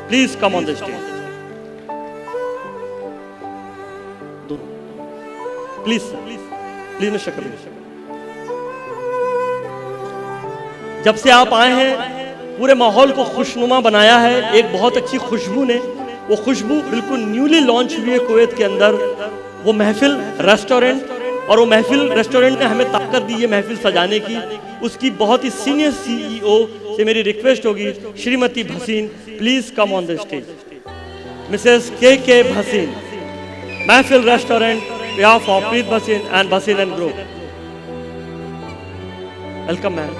Please come on the stage. Please, please Mr. Kabir. जब से आप आए हैं पूरे माहौल को खुशनुमा बनाया है एक बहुत अच्छी खुशबू ने। वो खुशबू बिल्कुल न्यूली लॉन्च हुई है कुवैत के अंदर, वो महफिल रेस्टोरेंट, और वो महफिल रेस्टोरेंट ने हमें ताकत दी है महफिल सजाने की। उसकी बहुत ही सीनियर CEO से मेरी रिक्वेस्ट होगी, Shrimati Bhasin, please come on the stage. Mrs के भसीन, महफिल restaurant, behalf of Preet Bhasin and Bhasin and Group. Welcome, ma'am.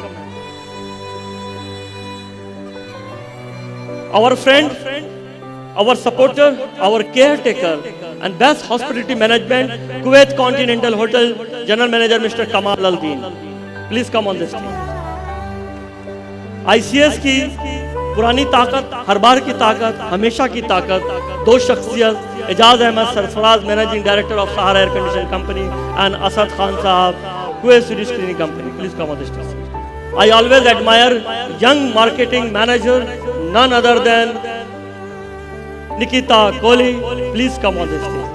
Our friend, our supporter, our caretaker, and best hospitality management, Kuwait Continental Hotel General Manager Mr. Kamal Al-Din. Please come on this stage. ICS की पुरानी ताकत, हर बार की ताकत, हमेशा की ताकत, दो शख्सियत, Ejaz Ahmed Sarfaraz, managing director of Sahara air condition company, and Asad Khan साहब, Kuwait Swedish cleaning company. Please come on the stage. I always admire young marketing manager, none other than Nikita Kohli. Please come on the stage.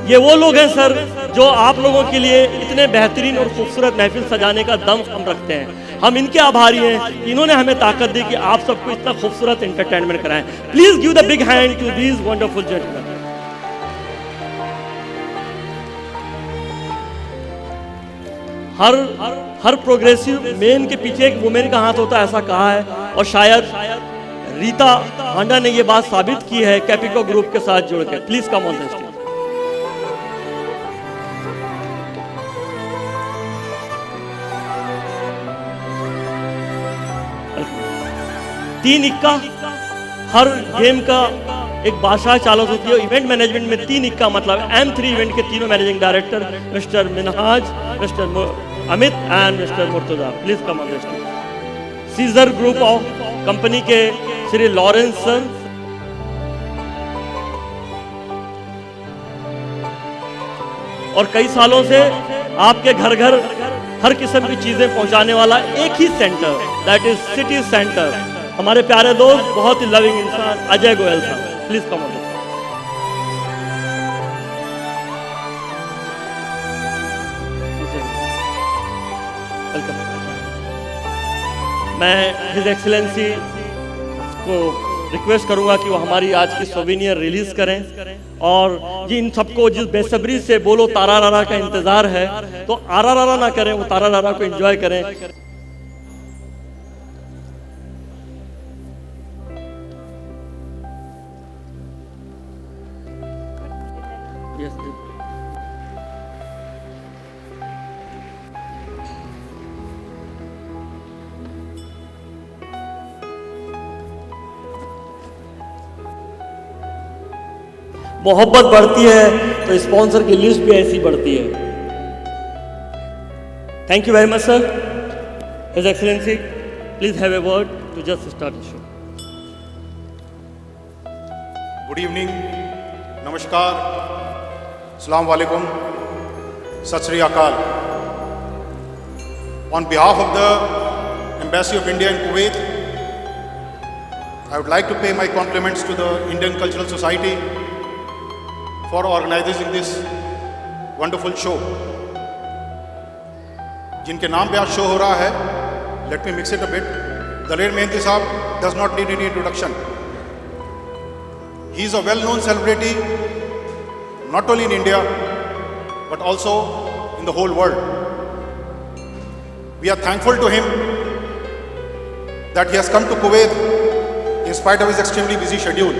ये वो लोग हैं sir जो आप लोगों के लिए इतने बेहतरीन और खूबसूरत महफिल सजाने का दम हम रखते हैं. हम इनके आभारी हैं, इन्होंने हमें ताकत दी कि आप सबको इतना खूबसूरत एंटरटेनमेंट कराएं. Please give the big hand to these wonderful gentleman. हर प्रोग्रेसिव मेन के पीछे एक वुमेन का हाथ होता है, ऐसा कहा है, और शायद रीता हांडा ने ये बात साबित की है कैपिको ग्रुप के साथ जुड़कर. Please come on the stage. तीन इक्का, हर गेम का एक बादशाह चालक होती है. इवेंट मैनेजमेंट में तीन इक्का मतलब M3 इवेंट के तीनों managing director mister Minhaj, mister Amit and mister Murtaza. Please come on the stage. Caesar group of company के श्री लॉरेंस सर, और कई सालों से आपके घर घर हर किस्म की चीजें पहुंचाने वाला एक ही centre, that is city centre, हमारे प्यारे दोस्त, बहुत ही लविंग इंसान अजय गोयल साहब. Please come on. वेलकम. मैं हिज एक्सीलेंसी को रिक्वेस्ट करूंगा कि वो हमारी आज की सोवेनियर रिलीज करें, और जी इन सबको जिस बेसब्री से बोलो तारा रारा का इंतजार है, तो आरा रारा ना करें, वो तारा रारा को एंजॉय करें. मोहब्बत बढ़ती है तो स्पॉन्सर की लिस्ट भी ऐसी बढ़ती है. Thank you very much sir. His excellency, please have a word to just start the show. Good evening, नमस्कार, अस्सलाम वालेकुम, सत श्री अकाल. On behalf of the embassy of India in Kuwait, I would like to pay my compliments to the Indian Cultural Society for organizing this wonderful show. जिनके नाम पे आज शो हो रहा है, let me mix it a bit. Daler Mehndi साहब does not need any introduction. He is a well-known celebrity, not only in India, but also in the whole world. We are thankful to him that he has come to Kuwait in spite of his extremely busy schedule.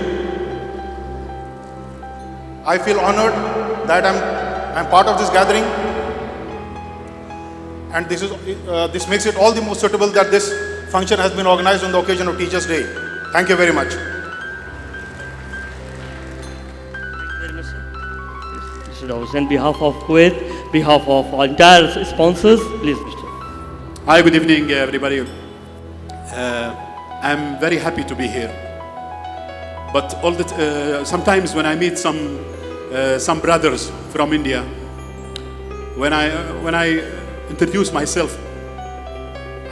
I feel honored that I'm part of this gathering, and this makes it all the more suitable that this function has been organized on the occasion of Teachers' Day. Thank you very much. On behalf of Kuwait, behalf of our entire sponsors, please, Mr. Hi, good evening, everybody. I'm very happy to be here. But sometimes when I meet some brothers from India, when I introduce myself,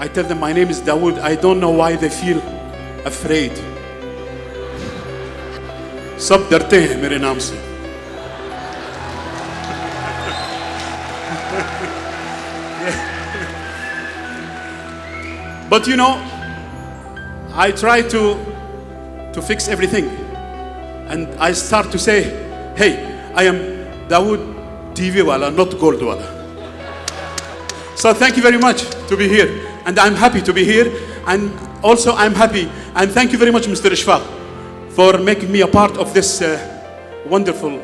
I tell them my name is Dawood. I don't know why they feel afraid. सब डरते हैं मेरे नाम से. But you know, I try to fix everything, and I start to say, "Hey, I am Dawood TV wala, not gold wala." So thank you very much to be here, and I'm happy to be here, and also I'm happy and thank you very much, Mr. Ishfaq, for making me a part of this wonderful,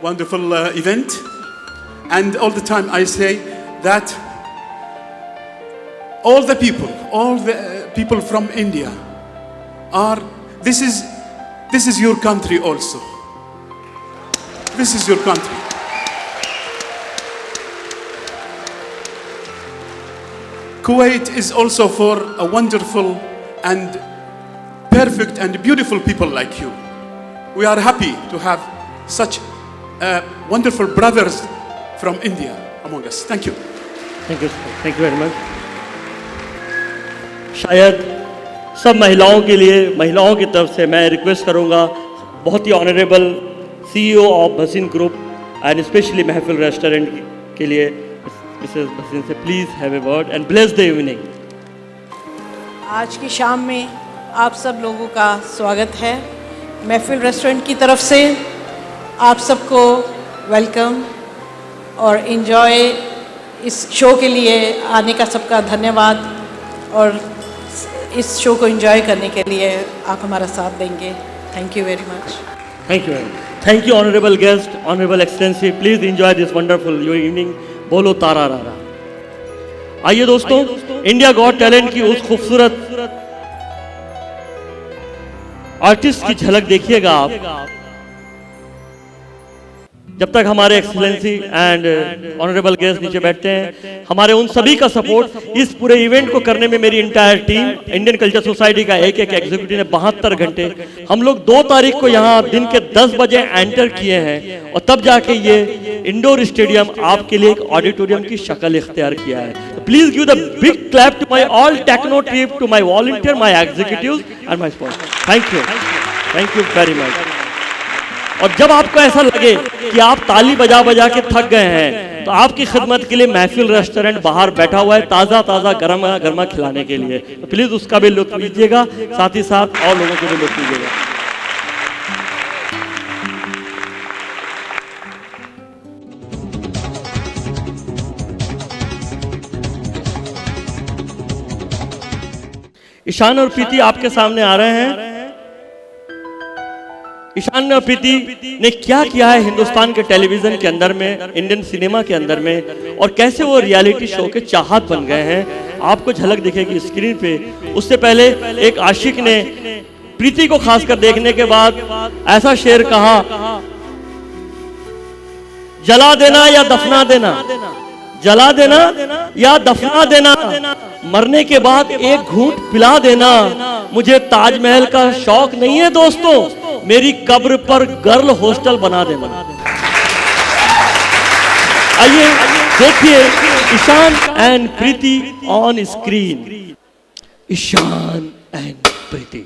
wonderful event. And all the time I say that all the people from India are. This is your country also. This is your country. Kuwait is also for a wonderful and perfect and beautiful people like you. We are happy to have such wonderful brothers from India among us. Thank you. Thank you, sir. Thank you very much. शायद सब महिलाओं के लिए, महिलाओं की तरफ से मैं रिक्वेस्ट करूंगा, बहुत ही honourable CEO of Bhasin group and specially Mehfil restaurant के लिए मिसेस भसीन से please have a word and bless the evening. आज की शाम में आप सब लोगों का स्वागत है. महफिल रेस्टोरेंट की तरफ से आप सबको वेलकम और इन्जॉय. इस शो के लिए आने का सबका धन्यवाद, और इस शो को एंजॉय करने के लिए आप हमारा साथ देंगे. Thank you very much. Thank you. Thank you honourable guest, honourable excellency. Please enjoy this wonderful your evening. बोलो तारा रारा. आइए दोस्तों, इंडिया गॉट टैलेंट की उस खूबसूरत आर्टिस्ट की झलक देखिएगा आप. जब तक हमारे एक्सीलेंसी एंड ऑनरेबल गेस्ट नीचे बैठते हैं, हमारे उन सभी का सपोर्ट इस पूरे इवेंट को करने में मेरी entire team, Indian culture society का एक एग्जीक्यूटिव ने 72 घंटे. हम लोग 2 तारीख को यहाँ दिन के 10 बजे एंटर किए हैं और तब जाके ये इंडोर स्टेडियम आपके लिए एक ऑडिटोरियम की शक्ल इख्तियार किया है. Please give the big clap to my all techno trip, to my volunteer, my executive and my sponsor. Thank you very much. और जब आपको ऐसा लगे कि आप ताली बजा बजा के थक गए हैं, तो आपकी खिदमत के लिए महफिल रेस्टोरेंट बाहर बैठा हुआ है ताज़ा ताज़ा गरमा गरमा खिलाने के लिए. तो प्लीज़ उसका भी लुत्फ लीजिएगा, साथ ही साथ और लोगों को भी लुत्फ लीजिएगा. ईशान और प्रीति आपके सामने आ रहे हैं. ईशान और प्रीति ने क्या किया है हिंदुस्तान के टेलीविजन के अंदर में, इंडियन सिनेमा के अंदर में, और कैसे वो रियलिटी शो के चाहत बन गए हैं, आपको झलक दिखेगी स्क्रीन पे. उससे पहले एक आशिक ने प्रीति को खासकर देखने के बाद ऐसा शेर कहा, जला देना या दफना देना, जला देना या दफना देना, मरने के बाद एक घूंट पिला देना. मुझे ताजमहल का शौक नहीं है दोस्तों, मेरी कब्र पर गर्ल हॉस्टल बना देना. आइए देखिए Ishaan and Preeti on screen. Ishaan and Preeti.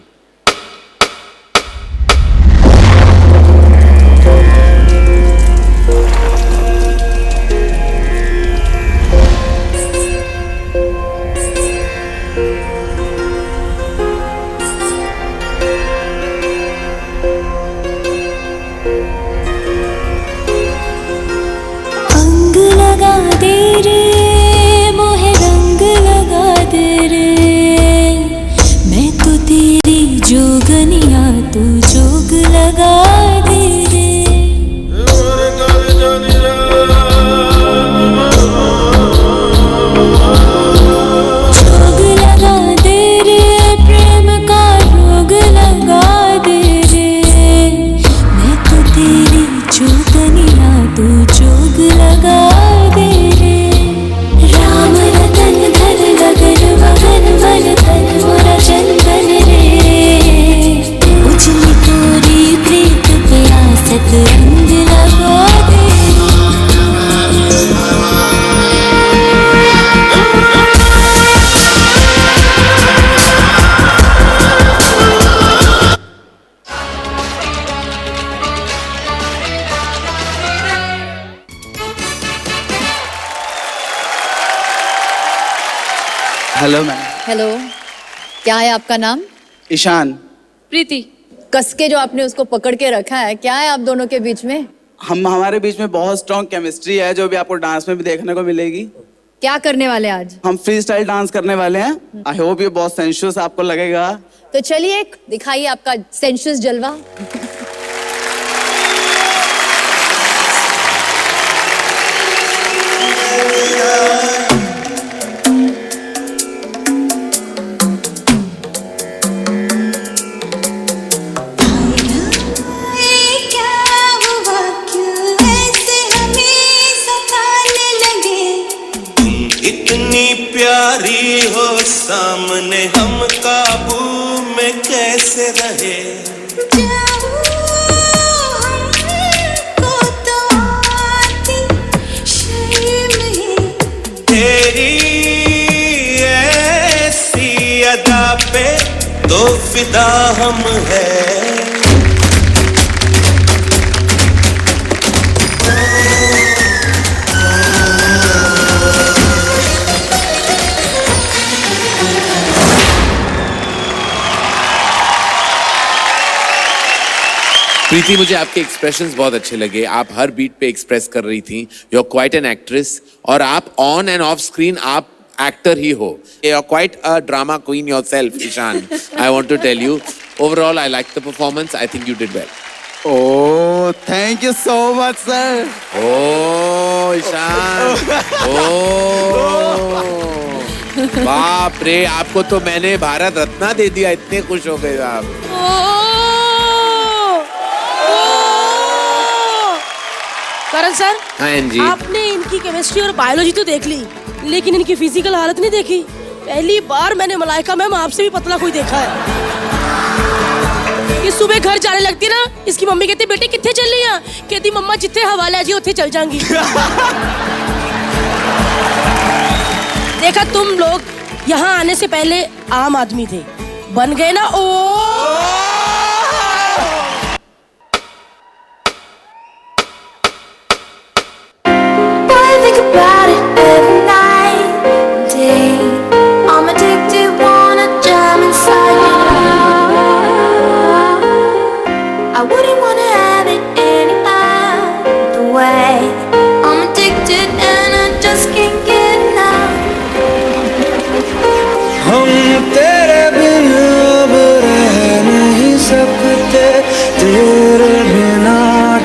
तेरी हेलो मैम। हेलो, क्या है आपका नाम? ईशान। प्रीति। कस के जो आपने उसको पकड़ के रखा है, क्या है आप दोनों के बीच में? हमारे बीच में बहुत स्ट्रॉन्ग केमिस्ट्री है जो भी आपको डांस में भी देखने को मिलेगी। क्या करने वाले आज? हम फ्री स्टाइल डांस करने वाले हैं। आई होप ये बहुत सेंशुअस आपको लगेगा। तो चलिए दिखाइए आपका सेंशुअस जलवा। प्यारी हो सामने हम काबू में कैसे रहे। तेरी ऐसी अदा पे तो फिदा हम है। प्रीति, मुझे आपके एक्सप्रेशंस बहुत अच्छे लगे। आप हर बीट पे एक्सप्रेस कर रही थी। You are quite an actress और आप ऑन एंड ऑफ स्क्रीन आप एक्टर ही हो। You are quite a drama queen yourself Ishaan. I want to tell you, overall I like the performance. I think you did well. Oh, thank you so much sir. Oh Ishaan, oh बाप रे, आपको तो मैंने भारत रत्न दे दिया, इतने खुश हो गए आप। करण सर, हाँ जी, आपने इनकी केमिस्ट्री और बायोलॉजी तो देख ली, लेकिन इनकी फिजिकल हालत नहीं देखी। पहली बार मैंने मलाइका मैम आपसे भी पतला कोई देखा है। ये सुबह घर जाने लगती ना, इसकी मम्मी कहती बेटे कितने चल रही है? कहती मम्मा जितने हवाले जी उतने चल जाएंगी। देखा, तुम लोग यहाँ आने से पहले आम आदमी थे, बन गए ना ओ। तेरे बिना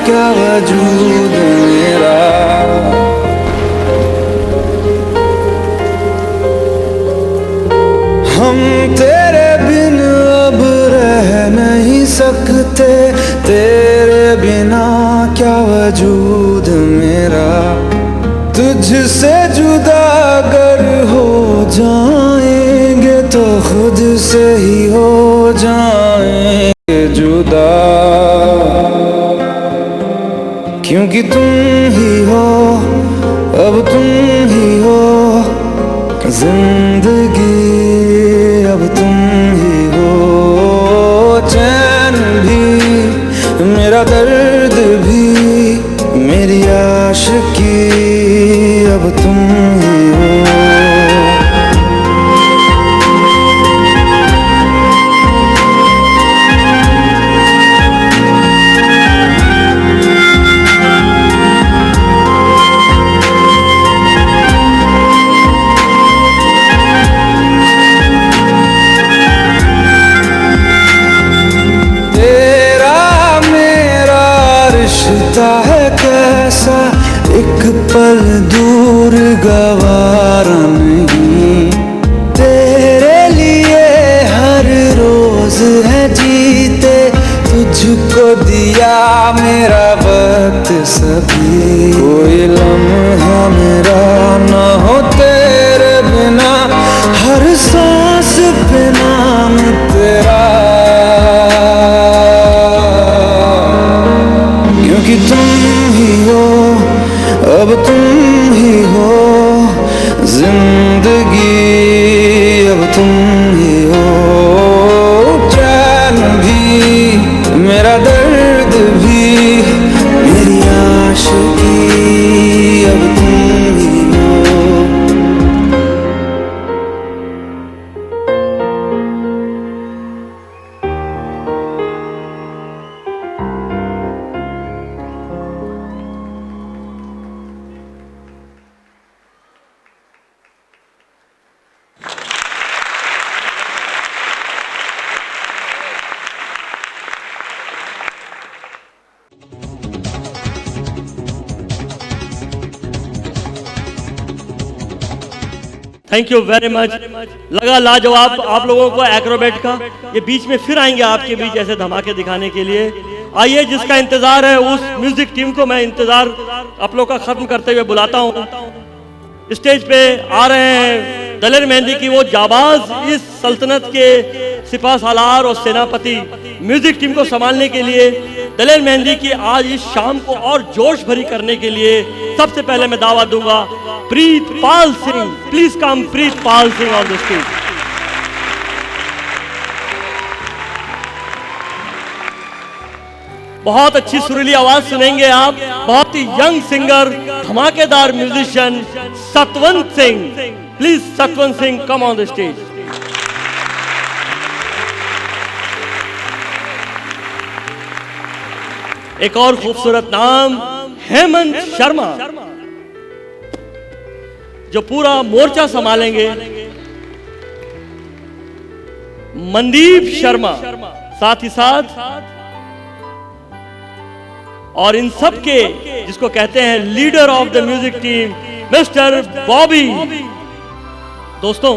क्या वजूद मेरा। हम तेरे बिन अब रह नहीं सकते, तेरे बिना क्या वजूद मेरा। तुझसे जुदा अगर हो जाएंगे तो खुद से ही हो जाएंगे जुदा, क्योंकि तुम ही हो, अब तुम ही हो जिंदगी, अब तुम ही हो। चैन भी, मेरा दर्द भी, मेरी आशिकी, अब तुम ही हो। है कैसा एक पल दूर गवारा नहीं, तेरे लिए हर रोज है जीते, तुझको दिया मेरा वक्त सभी। कोई लम्हा मेरा न हो तेरे बिना, हर सांस पे नाम तेरा, क्योंकि तुम ही हो, अब तुम ही हो जिंदगी, अब तुम ही हो। चैन भी, मेरा दर्द भी, मेरी आशिकी, थैंक यू वेरी मच। लगा लाजवाब आप लोगों को एक्रोबेट का। ये बीच में फिर आएंगे आपके बीच ऐसे धमाके दिखाने के लिए। आइए, जिसका इंतजार है उस म्यूजिक टीम को मैं इंतजार आप लोगों का खत्म करते हुए बुलाता हूँ। स्टेज पे आ रहे हैं दलेर मेहंदी की वो जाबाज, इस सल्तनत के सिपा सालार और सेनापति। म्यूजिक टीम को संभालने के लिए दलेर मेहंदी की आज इस शाम को और जोश भरी करने के लिए सबसे पहले मैं दावत दूंगा Pritpal Singh. Please come Pritpal Singh on the stage. बहुत अच्छी सुरीली आवाज सुनेंगे आप। बहुत ही यंग सिंगर, धमाकेदार musician Satwant Singh. Please Satwant Singh come on the stage. एक और खूबसूरत नाम हेमंत शर्मा, जो पूरा मोर्चा संभालेंगे। मनदीप शर्मा साथ ही साथ, और इन सब के जिसको कहते हैं leader of the music team mister Bobby. दोस्तों,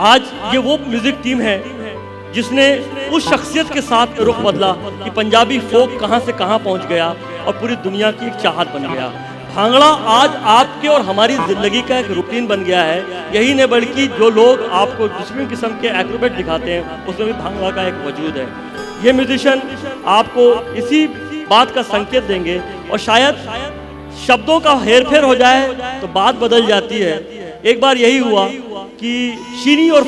आज ये वो म्यूजिक टीम है जिसने उस शख्सियत के साथ रुख बदला कि पंजाबी फोक कहां से कहां पहुंच गया और पूरी दुनिया की एक चाहत बन गया। भांगड़ा आज आपके और हमारी जिंदगी का एक रूटीन बन गया है। यही नहीं बल्कि जो लोग आपको दूसरी किस्म के एक्रोबेट दिखाते हैं उसमें भी भांगड़ा का एक वजूद है। ये म्यूजिशियन आपको इसी बात का संकेत देंगे, और शायद शब्दों का हेरफेर हो जाए तो बात बदल जाती है। एक बार यही हुआ कि शीरी और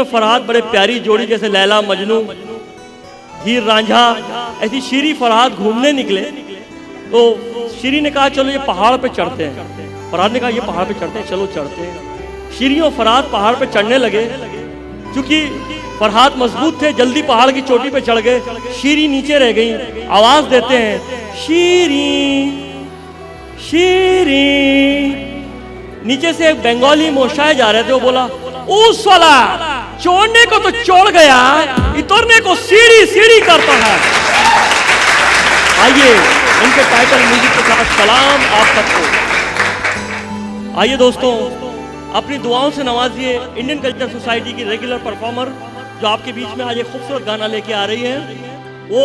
फरहाद बड़े प्यारी जोड़ी, जैसे लैला मजनू, हीर रांझा, ऐसी शीरी फरहाद घूमने निकले। तो शीरी ने कहा चलो ये पहाड़ पे चढ़ते हैं। फरहाद ने कहा ये पहाड़ पे चढ़ते हैं, चलो चढ़ते हैं। शीरी और फरहाद पहाड़ पे चढ़ने लगे। क्योंकि फरहाद मजबूत थे, जल्दी पहाड़ की चोटी पे चढ़ गए। शीरी नीचे रह गई। आवाज देते हैं शीरी शीरी। नीचे से एक बंगाली मोशाए जा रहे थे, वो बोला उस वाला छोड़ने को तो छोड़ गया, उतरने को सीढ़ी सीढ़ी करता है। आइए इनके टाइटल म्यूजिक के साथ सलाम आप सबको। आइए दोस्तों, अपनी दुआओं से नवाजिए इंडियन कल्चर सोसाइटी की रेगुलर परफॉर्मर जो आपके बीच में आज एक खूबसूरत गाना लेके आ रही है। वो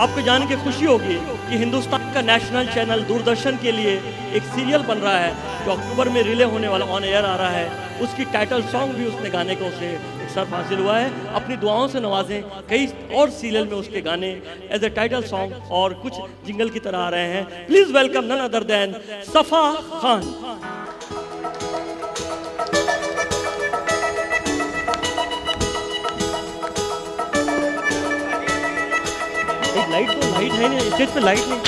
आपको जान के खुशी होगी कि हिंदुस्तान का नेशनल चैनल दूरदर्शन के लिए एक सीरियल बन रहा है जो अक्टूबर में रिले होने वाला, ऑन एयर आ रहा है। उसकी टाइटल सॉन्ग भी उसने गाने को उसे एक सर्फ हासिल हुआ है। अपनी दुआओं से नवाजें। कई और सीरियल में उसके गाने एज ए टाइटल सॉन्ग और कुछ जिंगल की तरह आ रहे हैं। Please welcome none other than Safa Khan. Light तो लाइट है नहीं, स्टेज पे लाइट नहीं।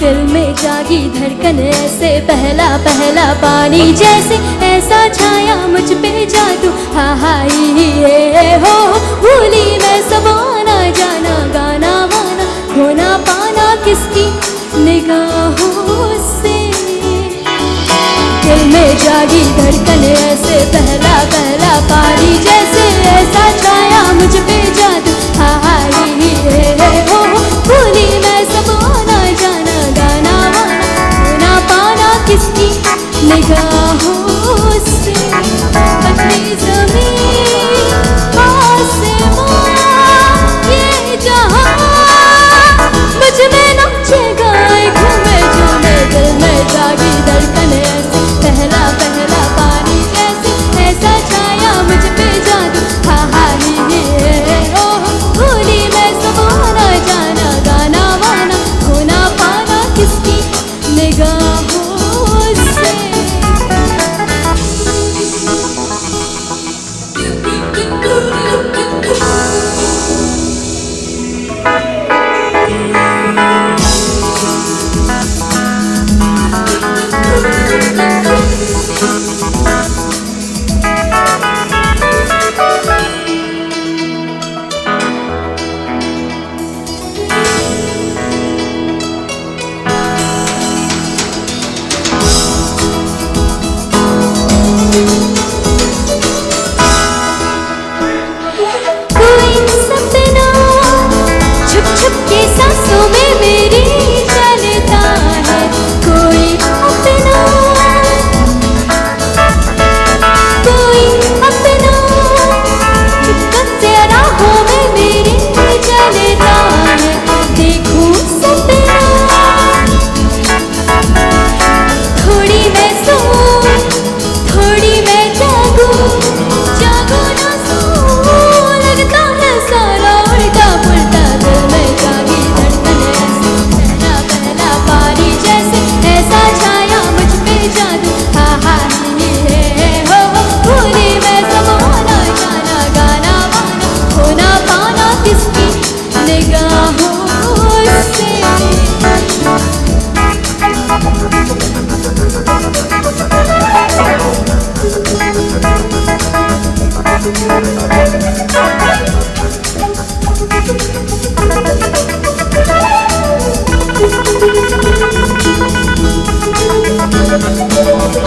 दिल में जागी धड़कन ऐसे, पहला पहला पानी जैसे, ऐसा छाया मुझ पे जादू। हा हा ये हो, भूली मैं सब आना जाना, गाना वाना खोना पाना किसकी निगाहों से। दिल में जागी धड़कन ऐसे, पहला पहला पानी जैसे, ऐसा छाया मुझ पे जादू। हा हा ये हो, भूली मैं सब आना जाना, गाना वाना खोना पाना किसकी निगाहों से। पतली ज़मीन आसमां ये जहां मुझ में नाचे गाए घूमे झूमे। दिल में जागी धड़कन ऐसे, पहला पहला पानी जैसे, ऐसा छाया मुझ पे जादू। हा हा ये ओ, भूली मैं सब आना जाना, गाना वाना खोना पाना किसकी निगाहों से।